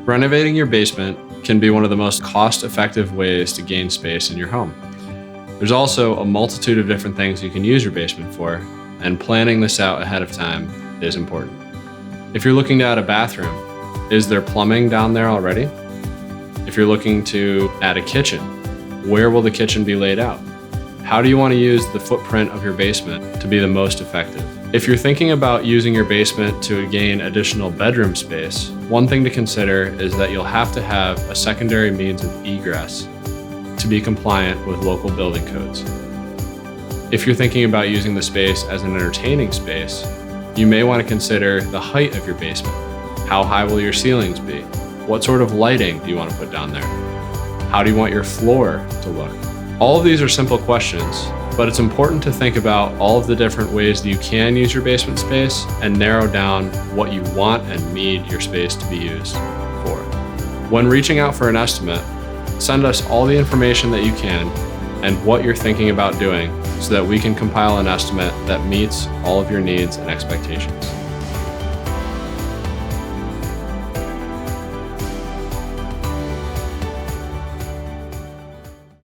Renovating your basement can be one of the most cost-effective ways to gain space in your home. There's also a multitude of different things you can use your basement for, and planning this out ahead of time is important. If you're looking to add a bathroom, is there plumbing down there already? If you're looking to add a kitchen, where will the kitchen be laid out? How do you want to use the footprint of your basement to be the most effective? If you're thinking about using your basement to gain additional bedroom space, one thing to consider is that you'll have to have a secondary means of egress to be compliant with local building codes. If you're thinking about using the space as an entertaining space, you may want to consider the height of your basement. How high will your ceilings be? What sort of lighting do you want to put down there? How do you want your floor to look? All of these are simple questions, but it's important to think about all of the different ways that you can use your basement space and narrow down what you want and need your space to be used for. When reaching out for an estimate, send us all the information that you can and what you're thinking about doing so that we can compile an estimate that meets all of your needs and expectations.